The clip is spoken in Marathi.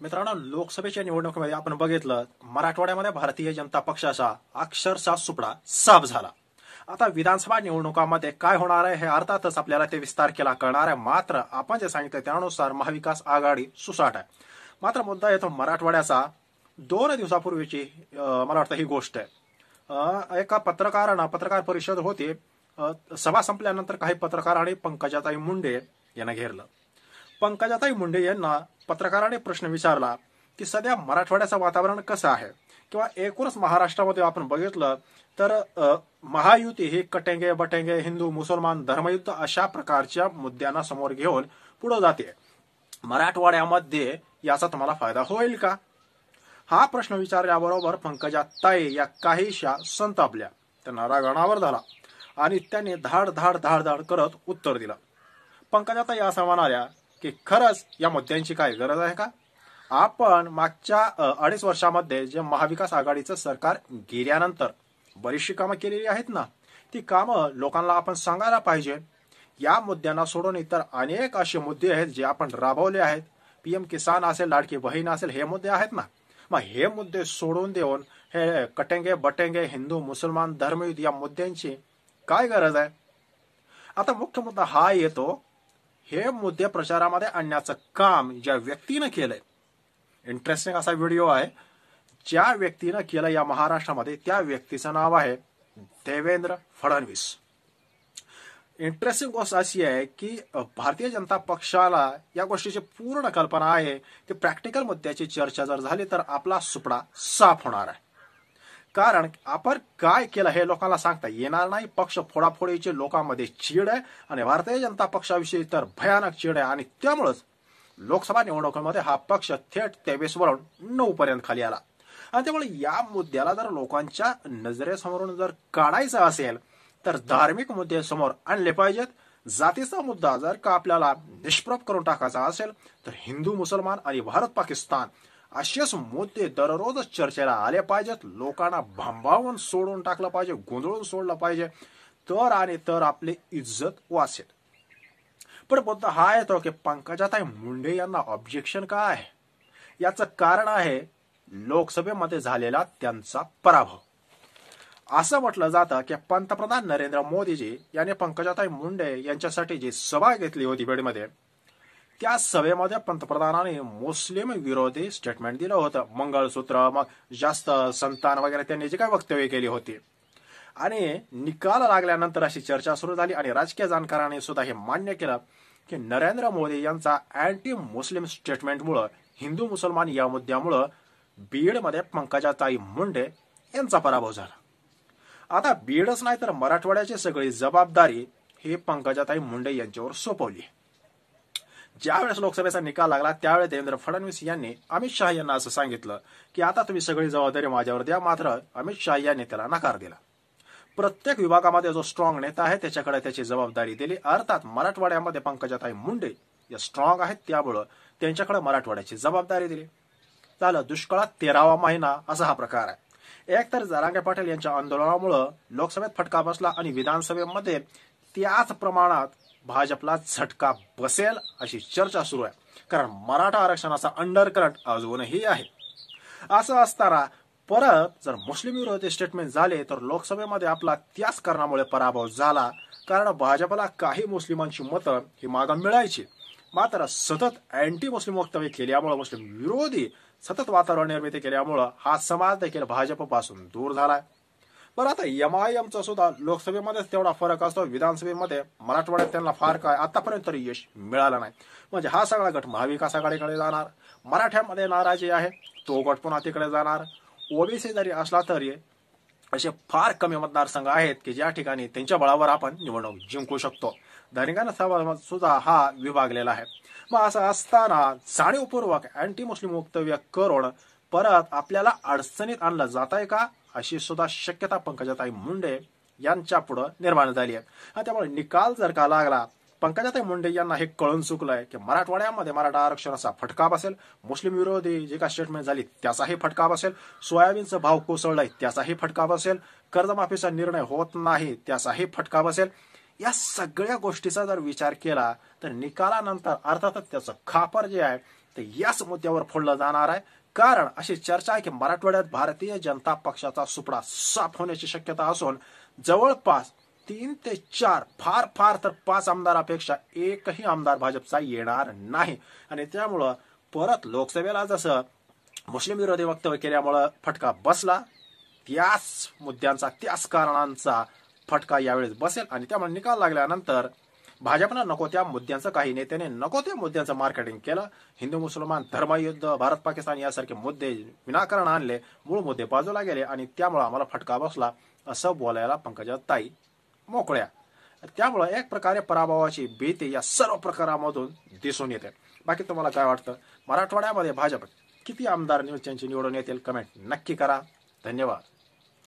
मित्रांनो, लोकसभेच्या निवडणुकीमध्ये आपण बघितलं मराठवाड्यामध्ये भारतीय जनता पक्षाचा अक्षरशः सुपडा साफ झाला. आता विधानसभा निवडणुकामध्ये काय होणार आहे हे अर्थातच आपल्याला ते विस्तार केला कळणार आहे. मात्र आपण जे सांगितलं त्यानुसार महाविकास आघाडी सुसाट आहे. मात्र मुद्दा येतो मराठवाड्याचा. 2 दिवसापूर्वीची मला वाटतं ही गोष्ट आहे. एका पत्रकार परिषद होती. सभा संपल्यानंतर काही पत्रकारांनी पंकजाताई मुंडे यांना घेरलं. पंकजाताई मुंडे यांना पत्रकाराने प्रश्न विचारला की सध्या मराठवाड्याचं वातावरण कसं आहे, किंवा एकूणच महाराष्ट्रामध्ये आपण बघितलं तर महायुती ही कटेंगे बटेंगे हिंदू मुसलमान धर्मयुद्ध अशा प्रकारच्या मुद्द्यांना समोर घेऊन पुढे जाते. मराठवाड्यामध्ये याचा तुम्हाला फायदा होईल का, हा प्रश्न विचारल्याबरोबर पंकजाताई या काहीशा संतापल्या. त्यांना राग अनावर झाला आणि त्यांनी धाड धाड धाड धाड करत उत्तर दिलं. पंकजाताई असं म्हणाल्या की खरंच या मुद्द्यांची काय गरज आहे का? आपण मागच्या 2.5 वर्षामध्ये जे महाविकास आघाडीचं सरकार गेल्यानंतर बरीचशी कामं केलेली आहेत ना, ती कामं लोकांना आपण सांगायला पाहिजे. या मुद्द्यांना सोडून इतर अनेक असे मुद्दे आहेत जे आपण राबवले आहेत. PM किसान असेल, लाडकी बहीण असेल, हे मुद्दे आहेत ना. मग हे मुद्दे सोडून देऊन हे कटेंगे बटेंगे हिंदू मुसलमान धर्मयुद्ध या मुद्द्यांची काय गरज आहे? आता मुख्य मुद्दा हा येतो, हे मुद्दे प्रचारामध्ये आणण्याचं काम ज्या व्यक्तीनं केलंय, इंटरेस्टिंग असा व्हिडिओ आहे, ज्या व्यक्तीनं केलं या महाराष्ट्रामध्ये त्या व्यक्तीचं नाव आहे देवेंद्र फडणवीस. इंटरेस्टिंग गोष्ट अशी आहे की भारतीय जनता पक्षाला या गोष्टीची पूर्ण कल्पना आहे की प्रॅक्टिकल मुद्द्याची चर्चा जर झाली तर आपला सुपडा साफ होणार आहे. कारण आपण काय केलं हे लोकांना सांगता येणार नाही. पक्ष फोडाफोडीची लोकांमध्ये चीड आहे आणि भारतीय जनता पक्षाविषयी तर भयानक चीड आहे. आणि त्यामुळेच लोकसभा निवडणुकीमध्ये हा पक्ष थेट 23 वरून 9 पर्यंत खाली आला. आणि त्यामुळे या मुद्द्याला जर लोकांच्या नजरेसमोरून जर काढायचं असेल तर धार्मिक मुद्दे समोर आणले पाहिजेत. जातीचा मुद्दा जर का आपल्याला निष्प्रभ करून टाकायचा असेल तर हिंदू मुसलमान आणि भारत पाकिस्तान असेच मुद्दे दररोज चर्चेला आले पाहिजेत. लोकांना भांबावून सोडून टाकलं पाहिजे, गोंधळून सोडलं पाहिजे, तर आपली इज्जत वाचेल. पण मुद्दा हा येतो की पंकजाताई मुंडे यांना ऑब्जेक्शन काय आहे? याचं कारण आहे लोकसभेमध्ये झालेला त्यांचा पराभव. असं म्हटलं जातं की पंतप्रधान नरेंद्र मोदीजी यांनी पंकजाताई मुंडे यांच्यासाठी जी सभा घेतली होती बीडमध्ये, त्या सभेमध्ये पंतप्रधानांनी मुस्लिम विरोधी स्टेटमेंट दिलं होतं. मंगळसूत्र, मग जास्त संतान वगैरे त्यांनी जी काय वक्तव्य केली होती. आणि निकाल लागल्यानंतर अशी चर्चा सुरू झाली आणि राजकीय जाणकारांनी सुद्धा हे मान्य केलं की नरेंद्र मोदी यांचा अँटी मुस्लिम स्टेटमेंटमुळं, हिंदू मुसलमान या मुद्द्यामुळं बीडमध्ये पंकजाताई मुंडे यांचा पराभव झाला. आता बीडच नाही तर मराठवाड्याची सगळी जबाबदारी ही पंकजाताई मुंडे यांच्यावर सोपवली. ज्यावेळेस लोकसभेचा निकाल लागला त्यावेळेस देवेंद्र फडणवीस यांनी अमित शहा यांना असं सांगितलं की आता तुम्ही सगळी जबाबदारी माझ्यावर द्या. मात्र अमित शहा यांनी त्याला नकार दिला. प्रत्येक विभागामध्ये जो स्ट्रॉंग नेता आहे त्याच्याकडे त्याची जबाबदारी दिली. अर्थात मराठवाड्यामध्ये पंकजाताई मुंडे या स्ट्रॉंग आहेत, त्यामुळं त्यांच्याकडे मराठवाड्याची जबाबदारी दिली. झालं दुष्काळात 13वा महिना असा हा प्रकार आहे. एकतर जरांगे पाटील यांच्या आंदोलनामुळं लोकसभेत फटका बसला आणि विधानसभेमध्ये त्याच प्रमाणात भाजपला झटका बसेल अशी चर्चा सुरू आहे. कारण मराठा आरक्षणाचा अंडरकरंट अजूनही आहे. असं असताना परत जर मुस्लिम विरोधी स्टेटमेंट झाले तर लोकसभेमध्ये आपला त्याच कारणामुळे पराभव झाला. कारण भाजपला काही मुस्लिमांची मतं ही मागं मिळायची, मात्र सतत अँटी मुस्लिम वक्तव्य केल्यामुळे, मुस्लिम विरोधी सतत वातावरण निर्मिती केल्यामुळं हा समाज देखील भाजपपासून दूर झालाय. बरं, आता MIMचा सुद्धा लोकसभेमध्ये तेवढा फरक असतो, विधानसभेमध्ये मराठवाड्यात त्यांना फार काय आतापर्यंत तरी यश मिळालं नाही. म्हणजे हा सगळा गट महाविकास आघाडीकडे जाणार. मराठ्यामध्ये नाराजी आहे, तो गट पुन्हा तिकडे जाणार. ओबीसी जरी असला तरी असे फार कमी मतदारसंघ आहेत की ज्या ठिकाणी त्यांच्या बळावर आपण निवडणूक जिंकू शकतो. धनिकांना सुद्धा हा विभागलेला आहे. मग असं असताना जाणीवपूर्वक अँटी मुस्लिम वक्तव्य करून परत आपल्याला अडचणीत आणलं जात आहे का, अशी सुद्धा शक्यता पंकजाताई मुंडे यांच्या पुढे निर्माण झाली आहे. आणि त्यामुळे निकाल जर का लागला, पंकजाताई मुंडे यांना हे कळून चुकलंय की मराठवाड्यामध्ये मराठा आरक्षणाचा फटका बसेल, मुस्लिम विरोधी जी का स्टेटमेंट झाली त्याचाही फटका बसेल, सोयाबीनचा भाव कोसळलाय त्याचाही फटका बसेल, कर्जमाफीचा निर्णय होत नाही त्याचाही फटका बसेल. या सगळ्या गोष्टीचा जर विचार केला तर निकालानंतर अर्थातच त्याचं खापर जे आहे ते याच मुद्द्यावर फोडलं जाणार आहे. कारण अशी चर्चा आहे की मराठवाड्यात भारतीय जनता पक्षाचा सुपडा साफ होण्याची शक्यता असून जवळपास 3 ते 4 फार फार तर 5 आमदारापेक्षा एकही आमदार भाजपचा येणार नाही. आणि त्यामुळं परत लोकसभेला जसं मुस्लिम विरोधी वक्तव्य केल्यामुळं फटका बसला, त्याच मुद्द्यांचा त्याच कारणांचा फटका यावेळेस बसेल. आणि त्यामुळे निकाल लागल्यानंतर भाजपनं नको त्या मुद्द्यांचं, काही नेत्याने नको त्या मुद्द्यांचं मार्केटिंग केलं. हिंदू मुसलमान धर्मयुद्ध, भारत पाकिस्तान यासारखे मुद्दे विनाकारण आणले, मूळ मुद्दे बाजूला गेले आणि त्यामुळे आम्हाला फटका बसला असं बोलायला पंकजाताई मोकळ्या. त्यामुळं एक प्रकारे पराभवाची भीती या सर्व प्रकारामधून दिसून येते. बाकी तुम्हाला काय वाटतं? मराठवाड्यामध्ये भाजप किती आमदार निवडून येतील? कमेंट नक्की करा. धन्यवाद.